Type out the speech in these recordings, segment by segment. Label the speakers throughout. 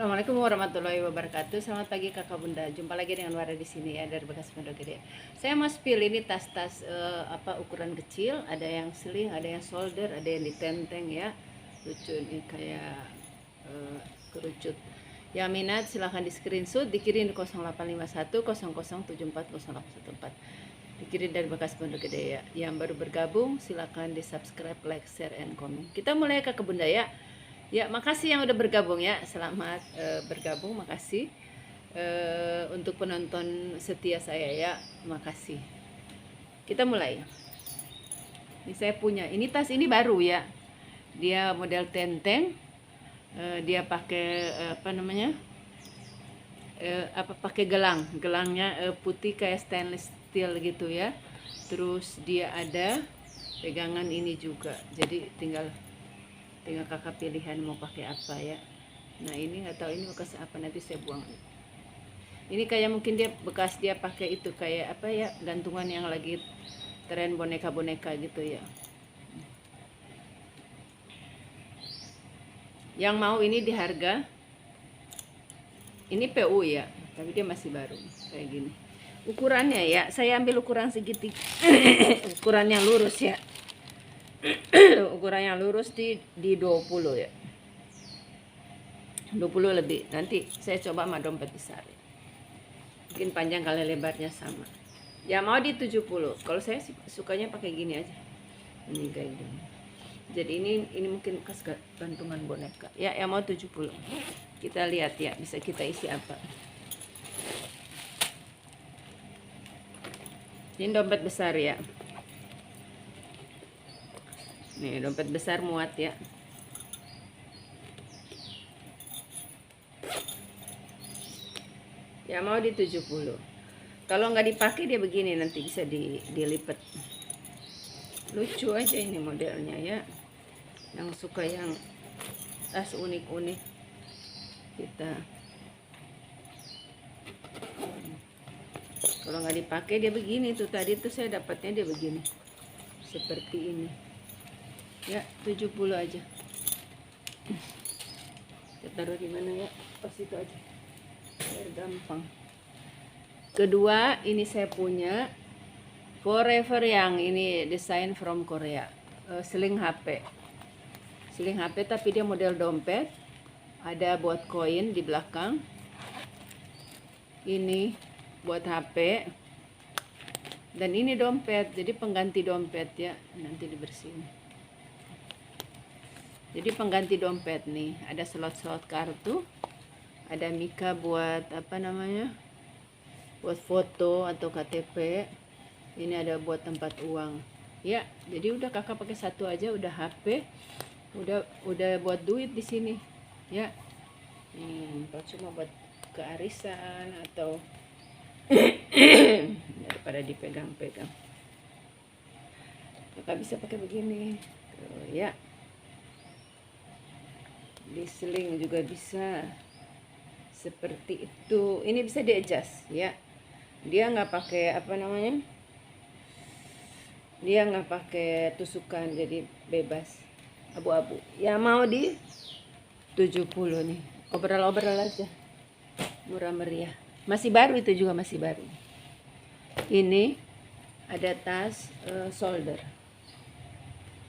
Speaker 1: Assalamualaikum warahmatullahi wabarakatuh. Selamat pagi kakak bunda. Jumpa lagi dengan Wara di sini ya dari bekas Pondok Gede. Saya mau spill ini tas-tas ukuran kecil, ada yang sling, ada yang solder, ada yang ditenteng ya. Lucu ini kayak kerucut. Yang minat silahkan di screenshot, dikirim di 0851 0074 0814. Dikirim dari bekas Pondok Gede ya. Yang baru bergabung silahkan di subscribe, like, share, and comment. Kita mulai kakak bunda ya. Ya, makasih yang udah bergabung ya. Selamat bergabung, makasih. Untuk penonton setia saya ya, makasih. Kita mulai. Ini saya punya. Ini tas ini baru ya. Dia model tenteng. Dia pakai pakai gelang. Gelangnya putih kayak stainless steel gitu ya. Terus dia ada pegangan ini juga. Jadi tinggal kakak pilihan mau pakai apa ya. Nah ini nggak tahu ini bekas apa, nanti saya buang. Ini kayak mungkin dia bekas dia pakai itu kayak apa ya, gantungan yang lagi tren boneka-boneka gitu ya. Yang mau ini di harga ini PU ya, tapi dia masih baru kayak gini. Ukurannya ya, saya ambil ukuran segitiga. Ukuran yang lurus ya. Ukuran yang lurus di 20 ya, 20 lebih. Nanti saya coba sama dompet besar ya. Mungkin panjang kali lebarnya sama ya. Mau di 70. Kalau saya sukanya pakai gini aja, ini kayak gini. Jadi ini mungkin bekas gantungan boneka ya. Yang mau 70. Kita lihat ya, bisa kita isi apa. Ini dompet besar ya. Nih dompet besar muat ya. Ya mau di 70. Kalau nggak dipakai dia begini, nanti bisa dilipat. Lucu aja ini modelnya ya. Yang suka yang tas unik-unik kita. Kalau nggak dipakai dia begini tuh. Tadi tuh saya dapatnya dia begini. Seperti ini. Ya, 70 aja. Kita taruh di mana ya? Pas itu aja. Biar gampang. Kedua, ini saya punya Forever yang ini desain from Korea. Sling HP. Sling HP tapi dia model dompet. Ada buat koin di belakang. Ini buat HP. Dan ini dompet, jadi pengganti dompet ya. Nanti dibersihin. Jadi pengganti dompet nih, ada slot-slot kartu, ada mika buat apa namanya, buat foto atau KTP. Ini ada buat tempat uang. Ya, jadi udah kakak pakai satu aja, udah HP, udah buat duit di sini. Ya, cuma buat kearisan atau daripada dipegang-pegang. Kakak bisa pakai begini, tuh, ya. Di sling juga bisa seperti itu. Ini bisa di adjust ya. Dia nggak pakai apa namanya, dia nggak pakai tusukan, jadi bebas abu-abu ya. Mau di 70 nih. Obrol-obrol aja, murah meriah, masih baru. Itu juga masih baru. Ini ada tas solder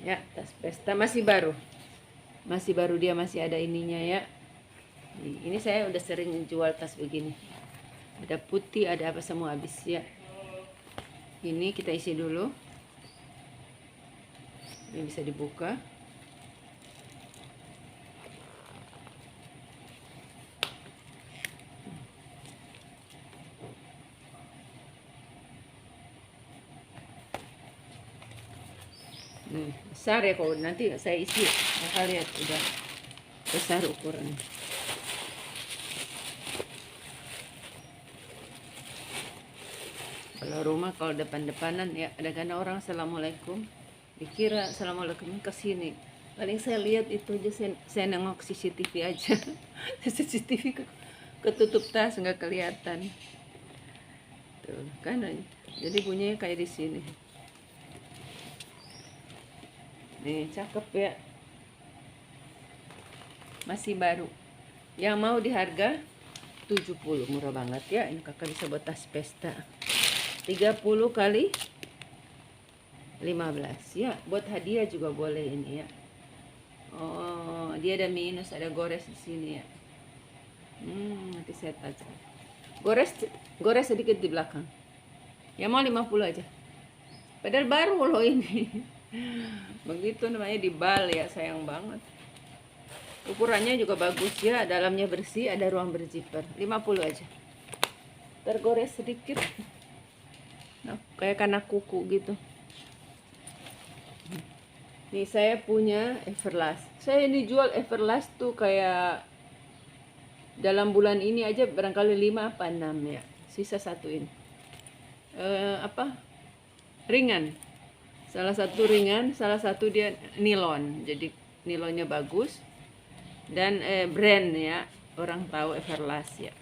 Speaker 1: ya, tas pesta masih baru. Masih baru, dia masih ada ininya ya. Ini saya udah sering jual tas begini. Ada putih, ada apa, semua habis ya. Ini kita isi dulu. Ini bisa dibuka. Nih, besar ya, kalau nanti saya isi. Kakak lihat udah besar ukuran. Kalau rumah, kalau depan-depanan ya, ada karena orang assalamualaikum, dikira assalamualaikum ke sini. Paling saya lihat itu aja, saya nengok CCTV aja. CCTV ketutup tas, nggak kelihatan. Tuh kan, jadi bunyinya kayak di sini. Nih, cakep ya. Masih baru. Yang mau di harga 70, murah banget ya. Ini kakak bisa buat tas pesta. 30 kali 15 ya, buat hadiah juga boleh ini ya. Oh, dia ada minus, ada gores di sini ya. Nanti saya touch. Gores sedikit di belakang. Ya mau 50 aja. Padahal baru loh ini. Begitu namanya dibal ya, sayang banget. Ukurannya juga bagus ya, dalamnya bersih, ada ruang berzipper. 50 aja. Tergores sedikit. Nah, kayak kanak kuku gitu. Nih saya punya Everlast. Saya ini jual Everlast tuh kayak dalam bulan ini aja barangkali 5 apa 6 ya. Sisa satu ini. Ringan. Salah satu ringan, salah satu dia nilon. Jadi nilonnya bagus. Dan brand ya. Orang tahu Everlast ya.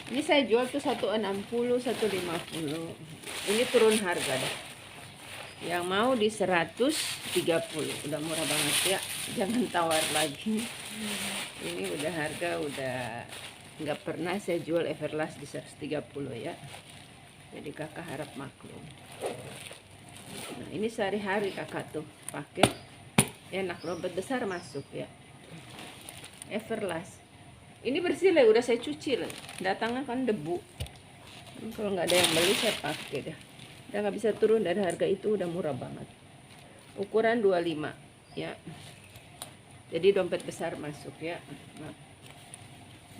Speaker 1: Ini saya jual tuh 160, 150. Ini turun harga dah. Yang mau di 130, udah murah banget ya. Jangan tawar lagi. Ini udah harga udah nggak pernah saya jual Everlast di 130 ya. Jadi kakak harap maklum. Nah, ini sehari-hari kakak tuh pakai. Enak, dompet besar masuk ya. Everlast. Ini bersih lah, udah saya cuci lah. Datangnya kan debu. Kalau nggak ada yang beli saya pakai dah. Udah nggak bisa turun dari harga itu, udah murah banget. Ukuran 25 ya. Jadi dompet besar masuk ya. Nah,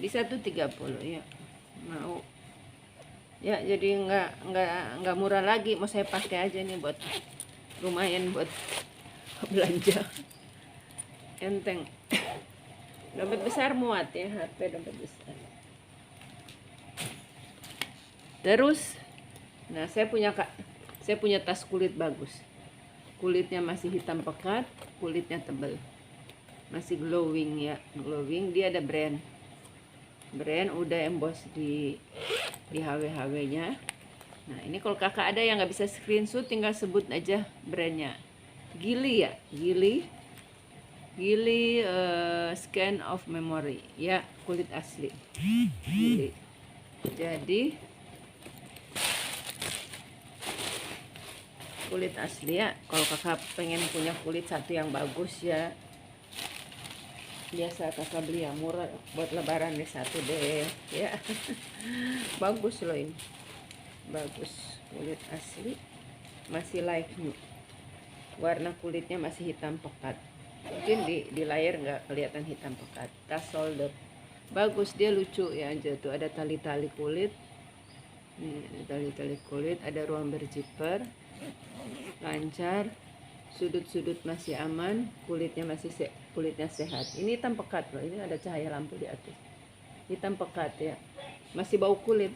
Speaker 1: di 130 ya. Mau. Ya jadi nggak murah lagi, mau saya pakai aja nih buat lumayan buat belanja. Enteng. Dompet besar muat ya, HP dompet besar. Terus, nah saya punya tas kulit bagus. Kulitnya masih hitam pekat, kulitnya tebal, masih glowing ya, glowing. Dia ada brand udah emboss di HW-HW-nya. Nah ini kalau kakak ada yang nggak bisa screenshot, tinggal sebut aja brandnya. Gili ya, Gili scan of memory ya, kulit asli Gili. Jadi kulit asli ya. Kalau kakak pengen punya kulit satu yang bagus ya, biasa kakak beli yang murah buat lebaran nih satu deh ya. Bagus loh ini, bagus, kulit asli, masih like new, warna kulitnya masih hitam pekat. Mungkin di layar nggak kelihatan hitam pekat. Tas solder bagus, dia lucu ya aja tuh, ada tali-tali kulit. Nih, ada tali-tali kulit, ada ruang berzipper, lancar, sudut-sudut masih aman, kulitnya kulitnya sehat. Ini hitam pekat loh, ini ada cahaya lampu di atas. Hitam pekat ya, masih bau kulit,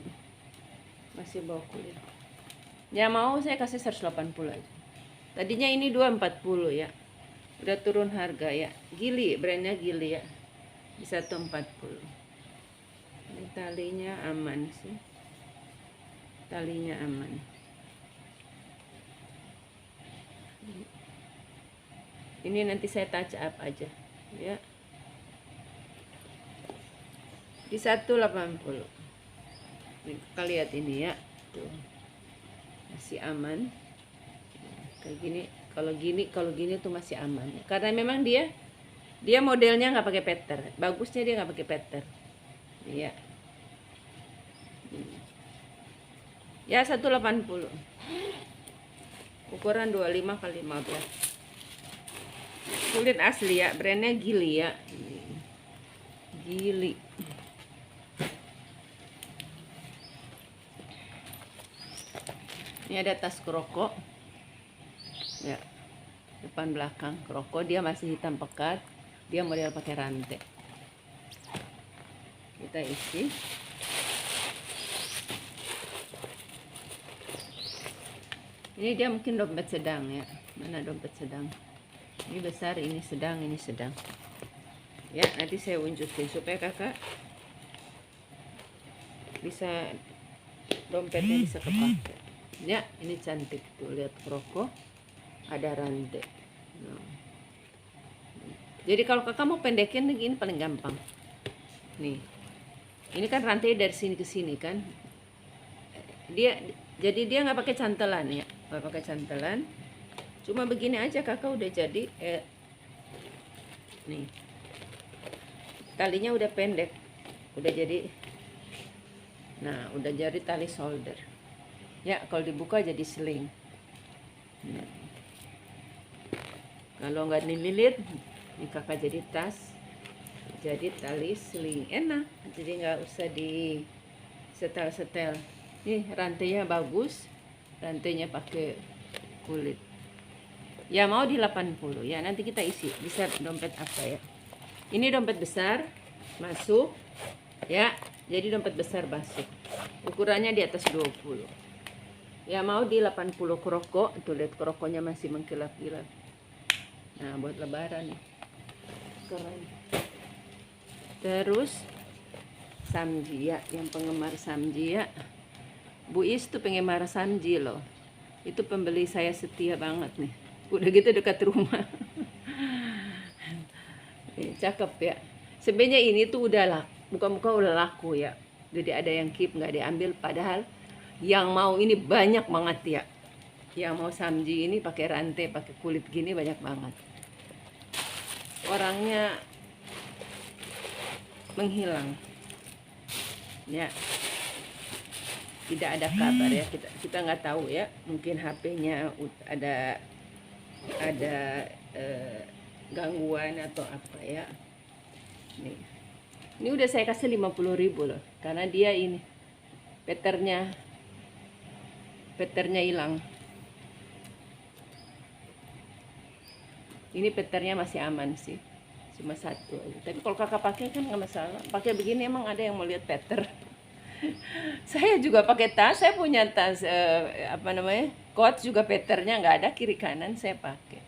Speaker 1: Ya mau saya kasih 180 aja. Tadinya ini 240 ya, udah turun harga ya. Gili, brandnya Gili ya, di 140. Ini talinya aman sih, talinya aman. Ini nanti saya touch up aja ya, di 180. Nih, kita lihat ini ya, tuh masih aman kayak gini. Kalau gini tuh masih aman ya. Karena memang dia modelnya nggak pakai peter, bagusnya dia nggak pakai peter ya. Ya 180, ukuran 25 kali 15, kulit asli ya, brandnya Gili ya, Gili. Ini ada tas kroko ya, depan belakang kroko, dia masih hitam pekat, dia model pakai rantai. Kita isi. Ini dia mungkin dompet sedang ya, mana dompet sedang, ini besar, ini sedang, ini sedang ya. Nanti saya unjukin supaya kakak bisa, dompetnya bisa kepake ya. Ini cantik tuh, lihat kroko, ada rantai. Nah, Jadi kalau kakak mau pendekin ini paling gampang. Nih, ini kan rantai dari sini ke sini kan. Jadi dia nggak pakai cantelan ya, nggak pakai cantelan. Cuma begini aja kakak udah jadi. Nih, talinya udah pendek, udah jadi. Nah, udah jadi tali solder. Ya, kalau dibuka jadi sling. Nah, kalau nggak dililit, ini kakak jadi tas, jadi tali sling, enak. Jadi nggak usah di setel-setel. Nih rantainya bagus, rantainya pakai kulit. Ya mau di 80 ya, nanti kita isi. Bisa dompet apa ya? Ini dompet besar masuk ya. Jadi dompet besar masuk. Ukurannya di atas 20. Ya mau di 80 kroko. Tuh lihat krokonya masih mengkilap-kilap. Nah, buat lebaran nih. Keren. Terus samji ya, yang penggemar samji ya. Bu Is tuh penggemar samji loh. Itu pembeli saya setia banget nih. Udah gitu dekat rumah. Cakep ya. Sebenarnya ini tuh udah laku, muka-muka udah laku ya. Jadi ada yang keep nggak diambil, padahal yang mau ini banyak banget ya. Yang mau samji ini pakai rantai, pakai kulit gini banyak banget. Orangnya menghilang. Ya. Tidak ada kabar ya. Kita nggak tahu ya. Mungkin HP-nya ada gangguan atau apa ya. Nih. Ini udah saya kasih 50.000 loh, karena dia ini peternya hilang. Ini peternya masih aman sih, cuma satu aja. Tapi kalau kakak pakai kan nggak masalah. Pakai begini emang ada yang mau lihat peter. Saya juga pakai tas, saya punya tas coat juga peternya nggak ada, kiri kanan saya pakai.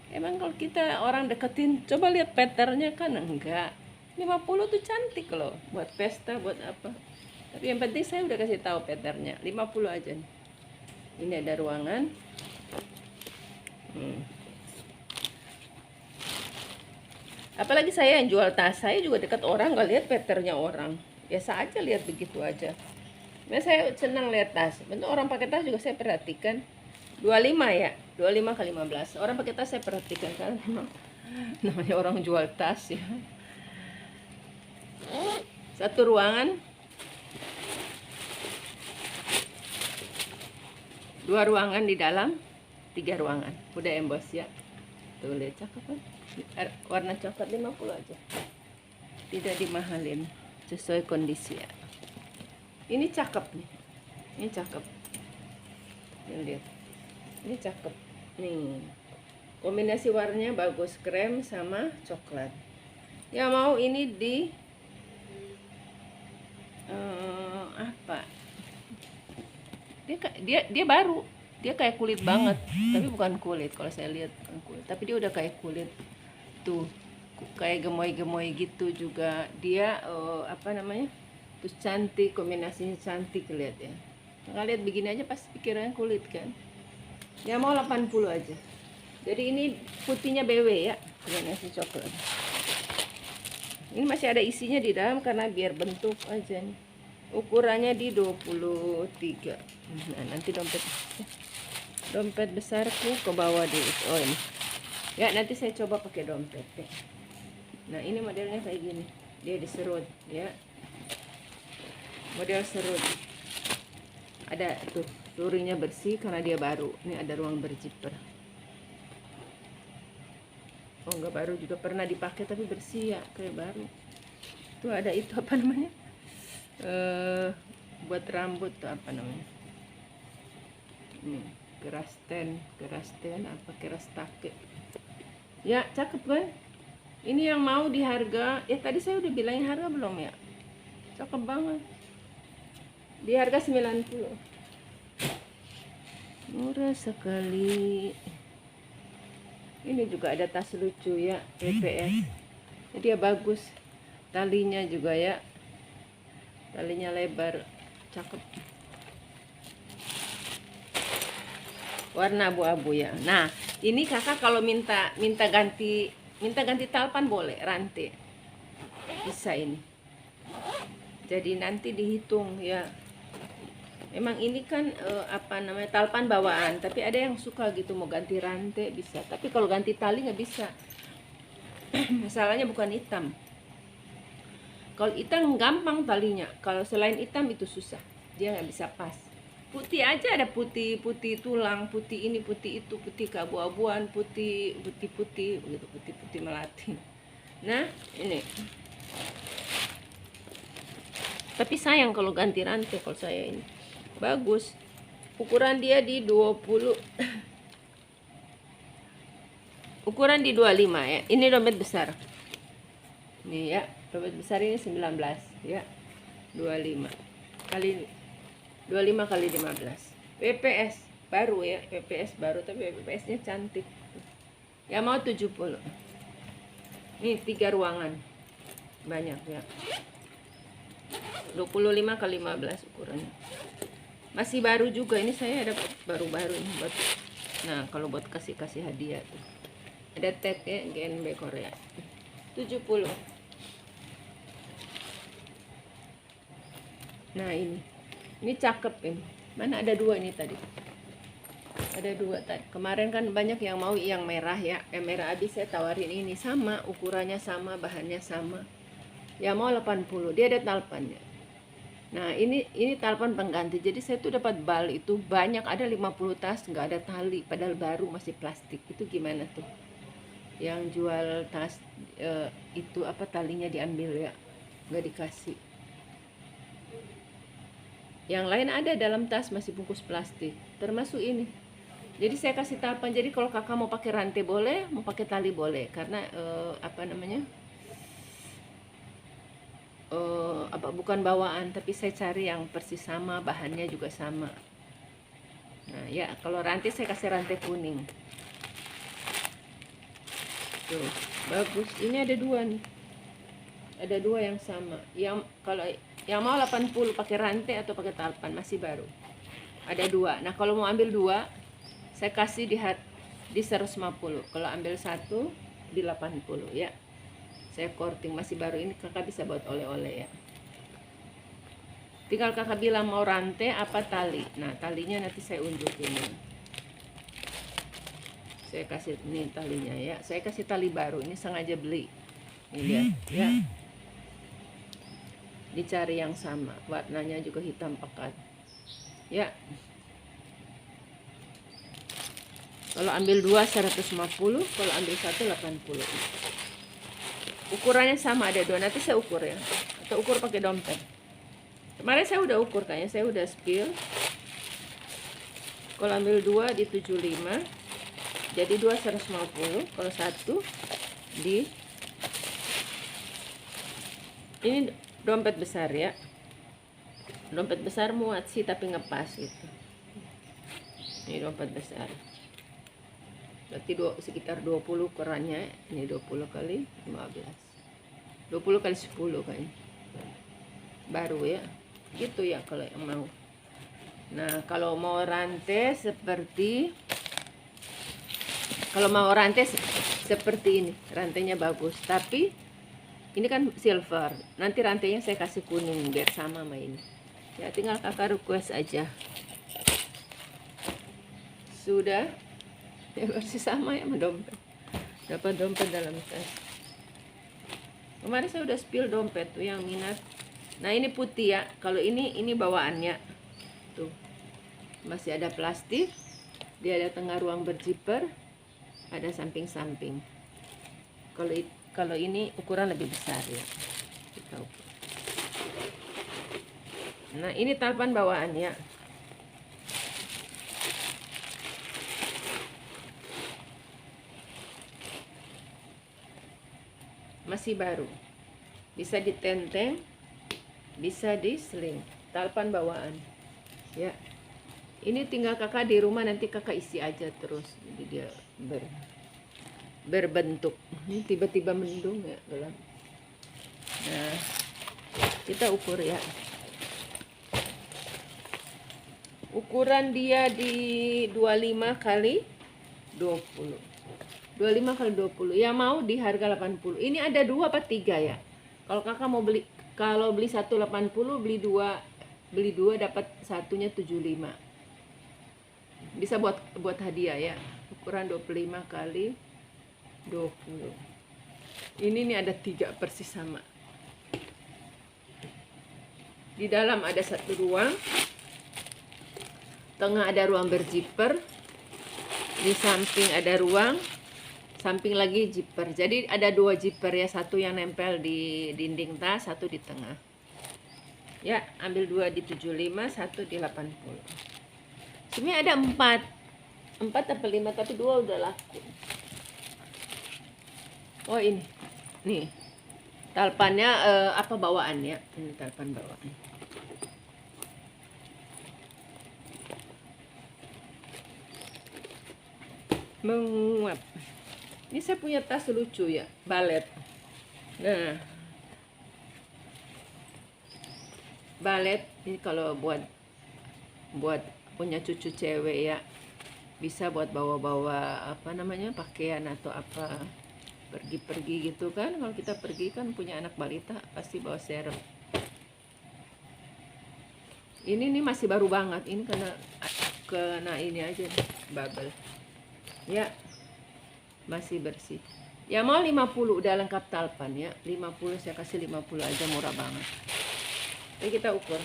Speaker 1: Emang kalau kita orang deketin, coba lihat patternnya kan enggak. 50 tuh cantik loh, buat pesta, buat apa. Tapi yang penting saya udah kasih tahu patternnya, 50 aja nih. Ini ada ruangan. Apalagi saya yang jual tas, saya juga dekat orang nggak lihat patternnya orang. Biasa aja lihat begitu aja. Nah, saya senang lihat tas. Bentuk orang pakai tas juga saya perhatikan. 25 ya, 25 kali 15. Orang pakai tas saya perhatikan kan, namanya orang jual tas ya. Satu ruangan, 2 ruangan di dalam, 3 ruangan. Udah emboss ya. Tuh lihat cakep kan? Warna coklat 50 aja. Tidak dimahalin, sesuai kondisi ya. Ini cakep nih. Ini cakep. Nih, lihat. Ini cakep. Nih. Kombinasi warnanya bagus, krem sama coklat. Ya mau ini di apa? Dia baru. Dia kayak kulit banget, tapi bukan kulit. Kalau saya lihat bukan kulit, tapi dia udah kayak kulit. Tuh, kayak gemoy-gemoy gitu juga. Dia terus cantik, kombinasinya cantik lihat ya. Nah, lihat begini aja pasti pikirannya kulit kan. Ya mau 80 aja. Jadi ini putihnya BW ya, kombinasi coklat. Ini masih ada isinya di dalam karena biar bentuk aja nih. Ukurannya di 23. Nah, nanti dompet besarku ke bawah di ini. Ya, nanti saya coba pakai dompet ya. Nah, ini modelnya kayak gini. Dia diserut ya. Model serut. Ada tuh, luringnya bersih karena dia baru. Ini ada ruang berzipper. Oh, enggak baru juga, pernah dipakai tapi bersih ya, kayak baru. Tuh ada itu apa namanya? Buat rambut tuh apa namanya? Kerasten apa kerastake. Ya, cakep kan? Ini yang mau di harga, ya tadi saya udah bilangin harga belum ya? Cakep banget. Di harga 90. Murah sekali. Ini juga ada tas lucu ya, EPS. Jadi dia bagus. Talinya juga ya. Talinya lebar, cakep. Warna abu-abu ya. Nah, ini kakak kalau minta ganti minta ganti talpan boleh, rantai bisa ini. Jadi nanti dihitung ya. Memang ini kan apa namanya, talpan bawaan, tapi ada yang suka gitu mau ganti rantai bisa. Tapi kalau ganti tali nggak bisa. Masalahnya bukan hitam. Kalau hitam gampang talinya. Kalau selain hitam itu susah. Dia nggak bisa pas. Putih aja ada putih tulang, putih ini, putih itu, putih keabu-abuan, putih begitu, putih melati. Nah, ini. Tapi sayang kalau ganti rantai kalau saya ini. Bagus. Ukuran dia di 20. Ukuran di 25 ya. Ini dompet besar. Nih ya, dompet besar ini 19 ya. 25 kali 15. PPS baru ya, PPS baru tapi PPS-nya cantik. Ya mau 70. Ini 3 ruangan. Banyak ya. 25 kali 15 ukurannya. Masih baru juga, ini saya dapat baru-baru ini buat. Nah, kalau buat kasih hadiah tuh. Ada tagnya GNB Korea. 70. Nah, ini cakep ini. Mana ada 2 ini tadi. Ada 2 tadi. Kemarin kan banyak yang mau yang merah ya. Yang merah habis saya tawarin ini sama, ukurannya sama, bahannya sama. Ya mau 80. Dia ada talpannya. Nah, ini talpan pengganti. Jadi saya tuh dapat bal itu banyak, ada 50 tas nggak ada tali, padahal baru masih plastik. Itu gimana tuh? Yang jual tas itu apa, talinya diambil ya, nggak dikasih. Yang lain ada dalam tas masih bungkus plastik, termasuk ini. Jadi saya kasih talpan. Jadi kalau kakak mau pakai rantai boleh, mau pakai tali boleh, karena apa namanya, bukan bawaan, tapi saya cari yang persis sama, bahannya juga sama. Nah ya, kalau rantai saya kasih rantai kuning. Tuh, bagus. Ini ada 2 nih. Ada 2 yang sama. Yang kalau yang mau 80 pakai rantai atau pakai talpan, masih baru. Ada 2. Nah, kalau mau ambil 2, saya kasih di 150. Kalau ambil 1 di 80 ya. Saya korting, masih baru ini, kakak bisa buat oleh-oleh ya. Tinggal kakak bilang mau rantai apa tali. Nah, talinya nanti saya unjukin ya. Saya kasih ini talinya ya. Saya kasih tali baru, ini sengaja beli. Ini lihat ya. Dicari yang sama, warnanya juga hitam pekat. Ya. Kalau ambil 2 150, kalau ambil 1 80. Ukurannya sama, ada 2. Nanti saya ukur ya. Atau ukur pakai dompet. Kemarin saya udah ukur kayaknya, saya udah spill. Kalau ambil 2 di 75. Jadi 2 150, kalau 1 di ini dompet besar ya. Dompet besar muat sih tapi ngepas gitu. Ini dompet besar. Berarti sekitar 20 ukurannya. Ini 20 kali 15. 20 kali 10 kayaknya. Baru ya. Gitu ya kalau yang mau. Nah, kalau mau rantai seperti ini, rantainya bagus, tapi ini kan silver. Nanti rantainya saya kasih kuning biar sama sama ini. Ya, tinggal kakak request aja. Sudah. Ya masih sama ya sama dompet. Dapat dompet dalam tas. Kemarin saya udah spill dompet tuh yang minat. Nah, ini putih ya. Kalau ini bawaannya. Tuh. Masih ada plastik. Dia ada tengah ruang berziper. Ada samping-samping. Kalau ini ukuran lebih besar ya. Kita ukur. Nah, ini talpan bawaannya. Masih baru. Bisa ditenteng, bisa diseling. Talpan bawaan. Ya. Ini tinggal kakak di rumah, nanti kakak isi aja terus. Jadi dia berbentuk. Ini tiba-tiba mendung ya dalam. Nah, kita ukur ya. Ukuran dia di 25 kali 20. 25 kali 20 ya, mau di harga 80. Ini ada 2 apa 3 ya? Kalau kakak mau beli, kalau beli 1 80, beli dua dapat satunya 75. Bisa buat hadiah ya. Ukuran 25 kali 20. Ini nih ada 3 persis sama. Di dalam ada satu ruang, tengah ada ruang berzipper, di samping ada ruang, samping lagi zipper. Jadi ada 2 zipper ya, satu yang nempel di dinding tas, satu di tengah. Ya, ambil 2 di 75, satu di 80. Sebenarnya ada 4 atau 5, tapi 2 udah laku. Oh ini, nih talpannya apa bawaannya? Ini talpan bawaan. Menguap. Ini saya punya tas lucu ya, balet. Nah, balet ini kalau buat punya cucu cewek ya, bisa buat bawa-bawa apa namanya, pakaian atau apa, pergi-pergi gitu kan. Kalau kita pergi kan punya anak balita pasti bawa serep. Ini nih masih baru banget, ini kena ini aja nih, bubble ya, masih bersih ya. Mau 50, udah lengkap talpan ya, 50 saya kasih 50 aja, murah banget. Jadi kita ukur,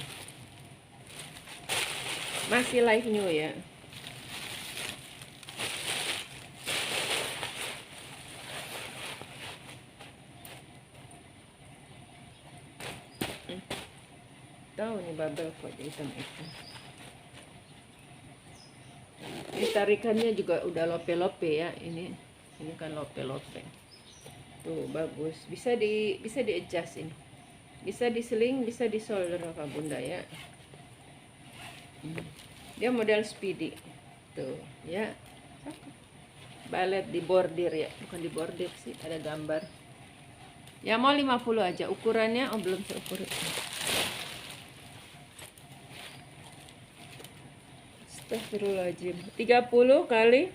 Speaker 1: masih live new ya. Tahu nih bubble kok hitam itu. Ini tarikannya juga udah lope-lope ya, ini kan lope-lope. Tuh bagus, bisa di adjust ini. Bisa diseling, bisa di solder Kakak Bunda ya. Dia model speedy. Tuh, ya. Balet di bordir ya, bukan di bordir sih, ada gambar. Ya mau 50 aja, ukurannya belum saya ukur. Astagfirullahaladzim. 30 kali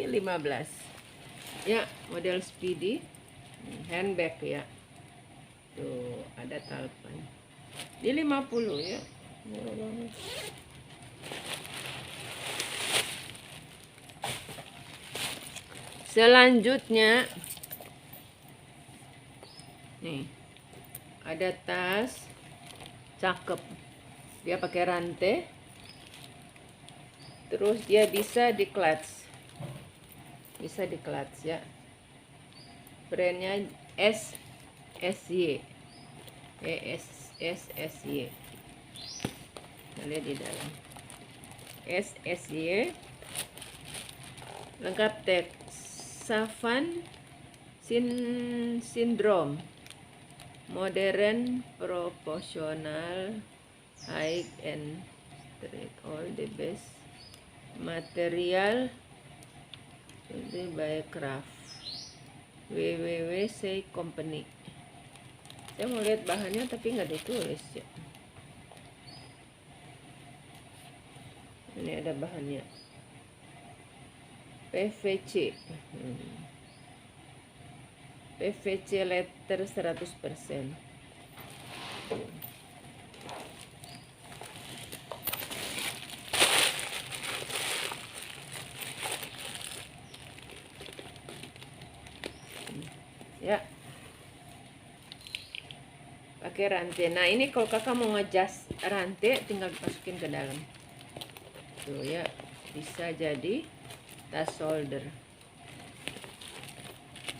Speaker 1: 15 ya, model speedy, handbag ya. Tuh ada talpan di 50 ya, murah banget. Selanjutnya nih ada tas cakep, dia pakai rantai, terus dia bisa di clutch ya. Brandnya SSY. Lihat di dalam SSY, lengkap teks Savan Syndrome, modern, proportional, high and straight, all the best material by craft, www company. Saya mau lihat bahannya tapi nggak ditulis ya. Ini ada bahannya, PVC. PVC letter 100%. Ya, pakai rantai. Nah ini kalau kakak mau ngejas rantai, tinggal masukin ke dalam tuh ya, bisa jadi tas shoulder.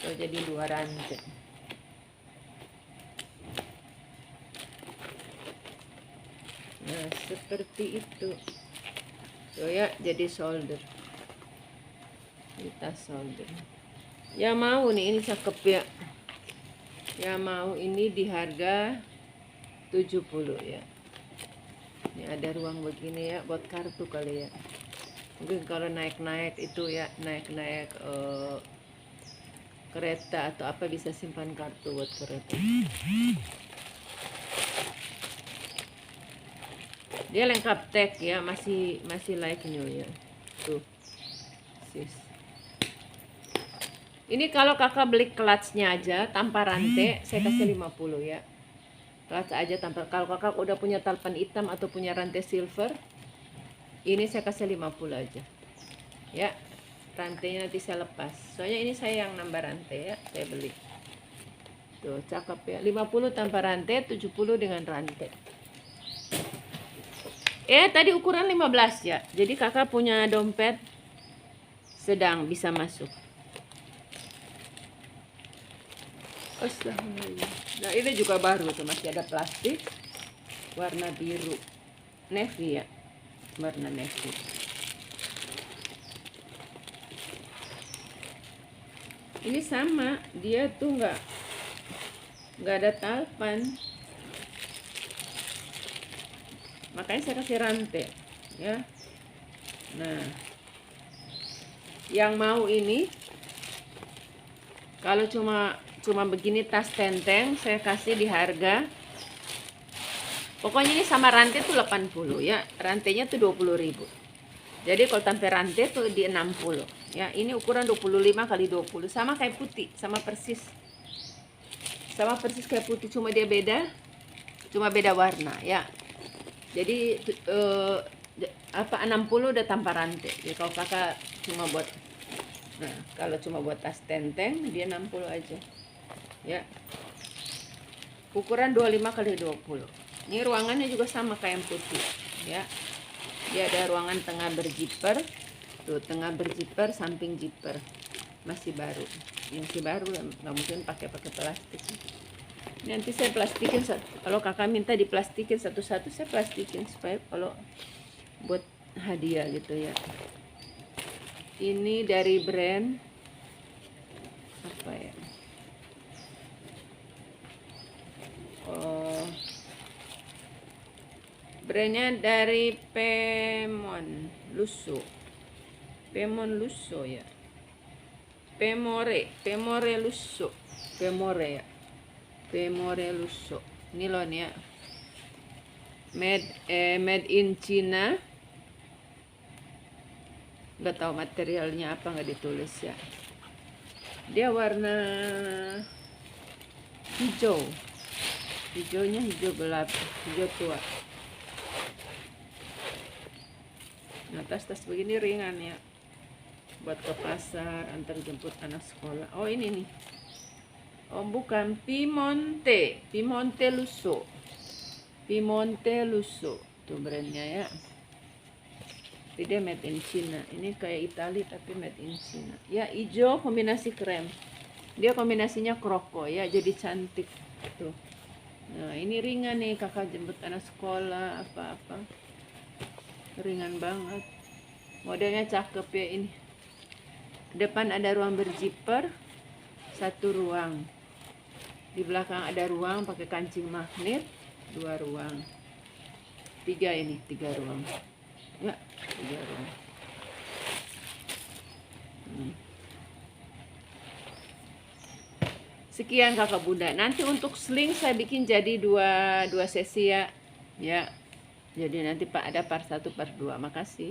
Speaker 1: Tuh jadi 2 rantai. Nah seperti itu tuh ya, jadi shoulder, ini tas shoulder. Ya mau nih, ini cakep ya. Ya mau ini di harga 70 ya. Ini ada ruang begini ya, buat kartu kali ya. Mungkin kalau naik-naik itu ya, naik-naik kereta atau apa, bisa simpan kartu buat kereta. Dia lengkap tag ya, masih like new ya. Tuh. Sis. Ini kalau kakak beli clutch-nya aja tanpa rantai, saya kasih 50 ya. Clutch aja tanpa. Kalau kakak udah punya talpan hitam atau punya rantai silver, ini saya kasih 50 aja. Ya. Rantainya nanti saya lepas. Soalnya ini saya yang nambah rantai ya, saya beli. Tuh, cakep ya. 50 tanpa rantai, 70 dengan rantai. Tadi ukuran 15 ya. Jadi kakak punya dompet sedang bisa masuk. Astagfirullah. Nah, ini juga baru tuh, masih ada plastik warna biru. Navy ya. Warna navy. Ini sama, dia tuh nggak ada talpan. Makanya saya kasih rantai ya. Nah, yang mau ini kalau cuma begini tas tenteng, saya kasih di harga, pokoknya ini sama rantai tuh 80 ya. Rantainya tuh 20.000. Jadi kalau tanpa rantai tuh di 60 ya. Ini ukuran 25 kali 20, sama kayak putih, sama persis kayak putih, cuma beda warna ya. Jadi 60 udah tanpa rantai. Jadi kalau kakak cuma buat, nah kalau cuma buat tas tenteng dia 60 aja ya. Ukuran 25 kali 20. Ini ruangannya juga sama kayak yang putih ya. Dia ada ruangan tengah berzipper. Tuh, tengah berzipper, samping zipper. Masih baru. Yang baru, nggak mungkin pakai plastik. Nanti saya plastikin, kalau kakak minta diplastikin satu-satu, saya plastikin supaya kalau buat hadiah gitu ya. Ini dari brand apa ya? Oh, brandnya dari Pemon Lusso ya. Pemore Lusso ya. Pemore Lusso. Ini loh nih ya. Made in China. Nggak tahu materialnya apa, nggak ditulis ya. Dia warna hijau. Hijaunya hijau gelap, hijau tua. Nah, tas begini ringan ya, buat ke pasar, antar jemput anak sekolah. Oh, ini nih. Oh, bukan, Piemonte Lusso. Piemonte Lusso. Tuh brandnya ya. Tapi dia made in China. Ini kayak Italia tapi made in China. Ya, hijau kombinasi krem. Dia kombinasinya kroko ya, jadi cantik. Tuh. Nah, ini ringan nih, kakak jemput anak sekolah apa-apa. Ringan banget. Modelnya cakep ya ini. Depan ada ruang berzipper, satu ruang. Di belakang ada ruang pakai kancing magnet, 2 ruang. 3 ruang. Ya, 3 ruang. Sekian kakak bunda. Nanti untuk sling saya bikin jadi dua sesi ya. Ya. Jadi nanti Pak ada part 1 part 2. Makasih.